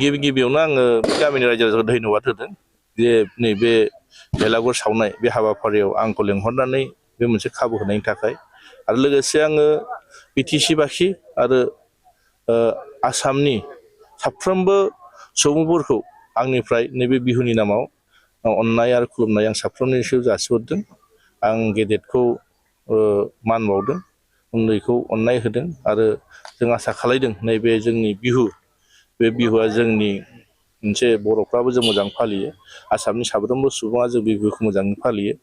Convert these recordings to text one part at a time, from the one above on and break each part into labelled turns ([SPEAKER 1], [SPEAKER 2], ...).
[SPEAKER 1] गिबि गिबियावनो आङो गामिनि रायजो राजाखौ धन्यबाद होदों जे नैबे बेलागुर सावनाय बे हाबाफारियाव आंखौ लेंहरनानै बे मोनसे खाबु होनायनि थाखाय आरो लोगोसे आङो बिटिसि बासि आरो आसामनि साफ्रोमबो सुबुंफोरखौ आंनिफ्राय नैबे बिहुनि नामाव अननाय आरो खुलुमनाय आं साफ्रोमनिसिम जासिहरदों। आं गेदेरखौ मान बावदों, उन्दैखौ अननाय होदों आरो जों आसा खालायदों नैबे जोंनि बिहु बे बिहुआ जोंनि मोनसे बर'फ्राबो जों मोजां फालियो, आसामनि साफ्रोमबो सुबुङा जों बिहुखौ मोजाङै फालियो।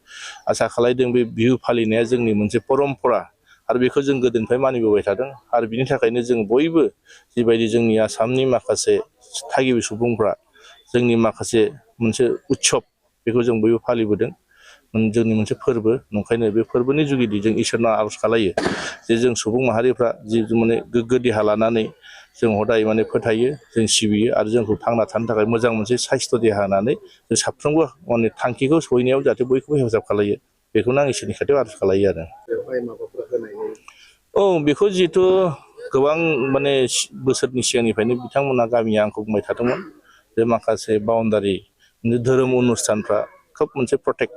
[SPEAKER 1] आसा खालायदों बे बिहु फालिनाया जोंनि मोनसे परम्परा आरो बेखौ जों गोदोनिफ्राय मानिबोबाय थादों आरो बिनि थाखायनो जों बयबो जिबायदि जोंनि आसामनि माखासे थागिबि सुबुंफ्रा जोंनि माखासे मोनसे उत्सब बेखौ जों बयबो फालिबोदों, जोंनि मोनसे फोरबो। नंखायनो बे फोरबोनि जुगिदि जों इसोरनाव आर'ज खालायो जे जों सुबुं माहारिफ्रा जि माने गोग्गो देहा लानानै जों हदाय माने फोथायो, जों सिबियो आरो जोंखौ थांना थानो थाखाय मोजां मोनसे साइस्थ' देहा होनानै जों साफ्रोमबो माने थांखिखौ सहैनायाव जाहाथे बयखौबो हेफाजाब खालायो, बेखौनो आं इसोरनि खाथियाव आर'ज खालायो आरो। औ, बेखौ जिहेथु गोबां माने बोसोरनि सिगांनिफ्रायनो बिथांमोना गामिया आंखौ बुंबाय थादोंमोन जे माखासे बाउन्डारि धोरोम अनुष्ठानफ्रा खोब मोनसे प्रटेक्ट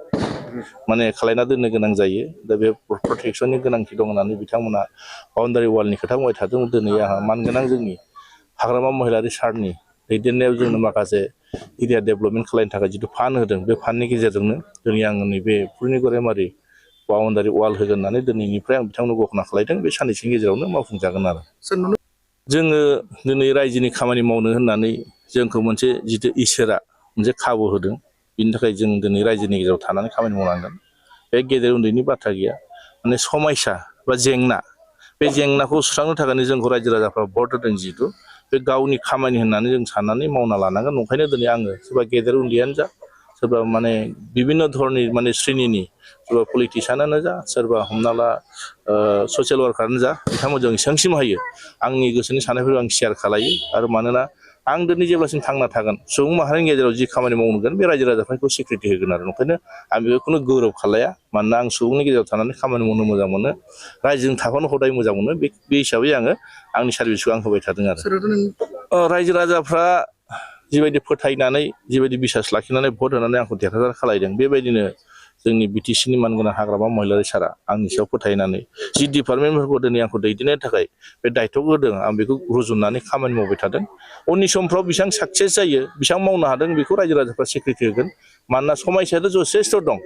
[SPEAKER 1] माने खालायना दोननो गोनां जायो। दा बे प्रटेक्सननि गोनांथि दं होननानै बिथांमोना बाउन्डारि वालनि खोथा बुंबाय थादों। दिनै आंहा मानगोनां जोंनि हाग्रामा महिलारि सारनि दैदेननायाव जोंनो माखासे एरिया डेभेलपमेन्ट खालामनो थाखाय जिथु फान्ड होदों, बे फान्डनि गेजेरजोंनो दिनै आङो नैबे फुलनि गराइमारि बाउन्डारि वाल होगोन होननानै दिनैनिफ्राय आं बिथांमोननो घोषणा खालायदों। बे साननैसोनि गेजेरावनो मावफुंजागोन आरो। जोङो दिनै रायजोनि खामानि मावनो होननानै जोंखौ मोनसे जिथु इसोरा मोनसे खाबु होदों, बिनि थाखाय जों दिनै रायजोनि गेजेराव थानानै खामानि मावनांगोन। बे गेदेर उन्दैनि बाथ्रा गैया, माने समायसा बा जेंना, बे जेंनाखौ सुस्रांनो थाखायनो जोंखौ रायजो राजाफ्रा भट होदों। जिहेतु बे गावनि खामानि होननानै जों साननानै मावना लानांगोन। ओंखायनो दिनै आङो सोरबा गेदेर उन्दैयानो जा, सोरबा माने बिभिन्न धरननि माने श्रेणिनि सोरबा पलिटिसियानानो जा, सोरबा हमना ला ससियेल वार्कारआनो जा, बिथांमोनजों जेसेबांसिम हायो आंनि गोसोनि साननायफोरखौ आं शेयार खालायो। आरो मानोना आं दिनै जेब्लासिम थांना थागोन, सुबुं माहारिनि गेजेराव जि खामानि मावगोन बे रायजो राजाफोरखौ सिक्रिटि होगोन आरो। ओंखायनो आं बेखौनो गौरब खालाया, मानोना आं सुबुंनि गेजेराव थानानै खामानि मावनो मोजां मोनो, रायजोजों थाफानो हदाय मोजां मोनो। बे हिसाबै आङो आंनि सार्भिसखौ आं होबाय थादों आरो। रायजो राजाफ्रा जिबायदि फोथायनानै, जिबायदि बिसास लाखिनानै भट होनानै आंखौ देरहासार खालायदों, बेबायदिनो जोंनि बिटिसिनि मानगोनां हाग्रामा महिलारि सारा आंनि सायाव फोथायनानै जि डिपार्टमेन्टफोरखौ दिनै आंखौ दैदेननो थाखाय बे दायथ'खौ होदों, आं बेखौ रुजुननानै खामानि मावबाय थादों। उननि समफ्राव बेसेबां साक्सेस जायो, बेसेबां मावनो हादों, बेखौ रायजो राजाफ्रा सिक्रिटि होगोन। मानोना समयसायाथ' जथेस्थ' दं।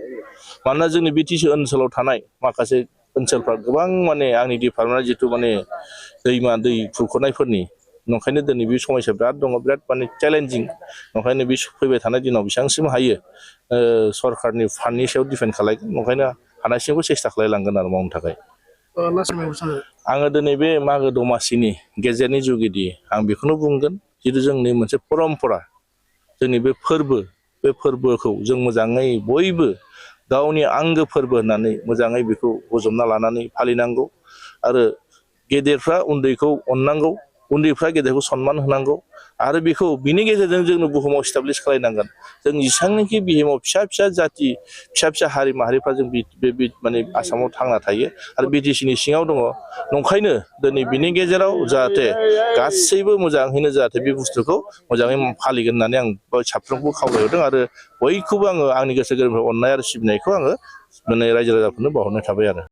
[SPEAKER 1] मानोना जोंनि बिटिसि ओनसोलाव थानाय माखासे ओनसोलफ्रा गोबां माने आंनि डिपार्टमेन्टआ जिथु माने दैमा दै खुरख'नायफोरनि, नंखायनो दिनै बे समयसा बिराद दङ, बिराद माने चेलेन्जिं। ओंखायनो बे फैबाय थानाय दिनाव बेसेबांसिम हायो सरकारनि फान्डनि सायाव डिपेन्ड खालायगोन। ओंखायनो हानायसिमखौ सेस्था खालायलांगोन आरो मावनो थाखाय। आङो दिनै बे मागो दमासिनि गेजेरनि जुगिदि आं बेखौनो बुंगोन, जितु जोंनि मोनसे परम्परा, जोंनि बे फोरबो, बे फोरबोखौ जों मोजाङै बयबो गावनि आंगो फोरबो होननानै मोजाङै बेखौ बजबना लानानै फालिनांगौ। आरो गेदेरफ्रा उन्दैखौ अननांगौ, उन्दैफ्रा गेदेरखौ सनमान होनांगौ। आरो बेखौ बिनि गेजेरजों जोंनो बुहुमाव इस्टाब्लिस खालायनांगोन। जों जेसेबांनाखि बुहुमाव फिसा फिसा जाथि, फिसा फिसा हारि माहारिफ्रा जों बे माने आसामाव थांना थायो आरो बिटिसिनि सिङाव दङ। नंखायनो दिनै बिनि गेजेराव जाहाथे गासैबो मोजाङैनो जाहाथे बे बुस्थुखौ मोजाङै फालिगोन होननानै आं साफ्रोमखौबो खावलायहरदों। आरो बयखौबो आङो आंनि गोसो गोरबोनिफ्राय अननाय आरो सिबिनायखौ आङो माने रायजो राजाफोरनो बावहरनाय थाबाय आरो।